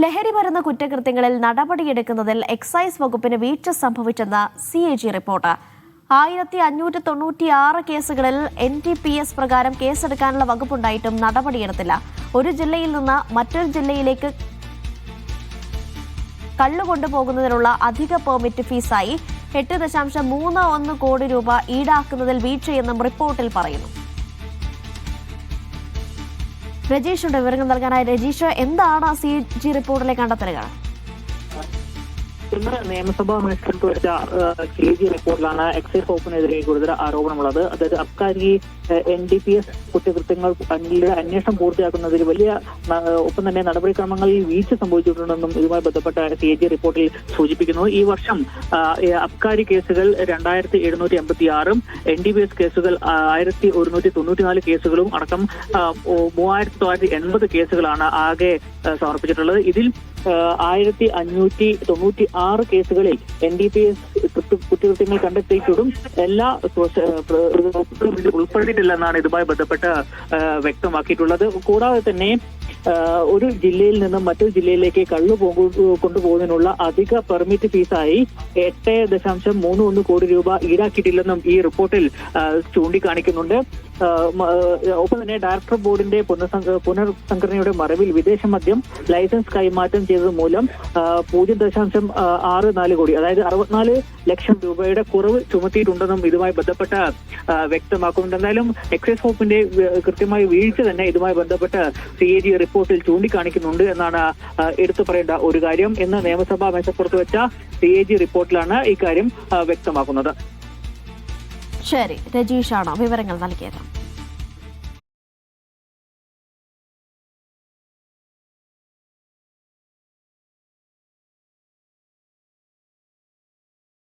ലഹരി മരുന്ന് കുറ്റകൃത്യങ്ങളിൽ നടപടിയെടുക്കുന്നതിൽ എക്സൈസ് വകുപ്പിന് വീഴ്ച സംഭവിച്ചെന്ന CAG റിപ്പോർട്ട്. 1596 കേസുകളിൽ NDPS പ്രകാരം കേസെടുക്കാനുള്ള വകുപ്പുണ്ടായിട്ടും നടപടിയെടുത്തില്ല. ഒരു ജില്ലയിൽ നിന്ന് മറ്റൊരു ജില്ലയിലേക്ക് കള്ളു കൊണ്ടുപോകുന്നതിനുള്ള അധിക പെർമിറ്റ് ഫീസായി 8.31 കോടി രൂപ ഈടാക്കുന്നതിൽ വീഴ്ചയെന്നും റിപ്പോർട്ടിൽ പറയുന്നു. രജീഷുണ്ട് വിവരങ്ങൾ നൽകാനായി. രജീഷ്, എന്താണ് CAG റിപ്പോർട്ടിലെ കണ്ടെത്തലുകൾ? ഇന്ന് നിയമസഭാ മത്സരത്തിൽ വെച്ച CAG റിപ്പോർട്ടിലാണ് എക്സൈസ് വകുപ്പിനെതിരെ ഗുരുതര ആരോപണമുള്ളത്. അതായത് അബ്കാരി NDPS കുറ്റകൃത്യങ്ങൾ അന്വേഷണം പൂർത്തിയാക്കുന്നതിൽ വലിയ ഒപ്പം തന്നെ നടപടിക്രമങ്ങളിൽ വീഴ്ച സംഭവിച്ചിട്ടുണ്ടെന്നും ഇതുമായി ബന്ധപ്പെട്ട CAG റിപ്പോർട്ടിൽ സൂചിപ്പിക്കുന്നു. ഈ വർഷം അബ്കാരി കേസുകൾ 2786, NDPS കേസുകൾ 1194 കേസുകളും അടക്കം 3980 കേസുകളാണ് ആകെ സമർപ്പിച്ചിട്ടുള്ളത്. ഇതിൽ 1596 കേസുകളിൽ NDPS കുറ്റകൃത്യങ്ങൾ കണ്ടെത്തിയിട്ടും എല്ലാ ഉൾപ്പെടുത്തിയിട്ടില്ലെന്നാണ് ഇതുമായി ബന്ധപ്പെട്ട് വ്യക്തമാക്കിയിട്ടുള്ളത്. കൂടാതെ തന്നെ ഒരു ജില്ലയിൽ നിന്നും മറ്റൊരു ജില്ലയിലേക്ക് കള്ളു കൊണ്ടുപോകുന്നതിനുള്ള അധിക പെർമിറ്റ് ഫീസായി 8.31 കോടി രൂപ ഈടാക്കിയിട്ടില്ലെന്നും ഈ റിപ്പോർട്ടിൽ ചൂണ്ടിക്കാണിക്കുന്നുണ്ട്. ഒപ്പം തന്നെ ഡയറക്ടർ ബോർഡിന്റെ പുനർസംഘടനയുടെ മറവിൽ വിദേശ മദ്യം ലൈസൻസ് കൈമാറ്റം ചെയ്തത് മൂലം 0.64 കോടി, അതായത് 64 ലക്ഷം രൂപയുടെ കുറവ് ചുമത്തിയിട്ടുണ്ടെന്നും ഇതുമായി ബന്ധപ്പെട്ട് വ്യക്തമാക്കുന്നുണ്ട്. എന്തായാലും എക്സൈസ് വകുപ്പിന്റെ കൃത്യമായ വീഴ്ച തന്നെ ഇതുമായി ബന്ധപ്പെട്ട് CAG റിപ്പോർട്ടിൽ ചൂണ്ടിക്കാണിക്കുന്നുണ്ട് എന്നാണ് എടുത്തു പറയേണ്ട ഒരു കാര്യം. ഇന്ന് നിയമസഭാ മേശപ്പുറത്ത് വെച്ച CAG റിപ്പോർട്ടിലാണ് ഇക്കാര്യം വ്യക്തമാക്കുന്നത്. ശരി, രജീഷാണ് വിവരങ്ങൾ നൽകിയത്.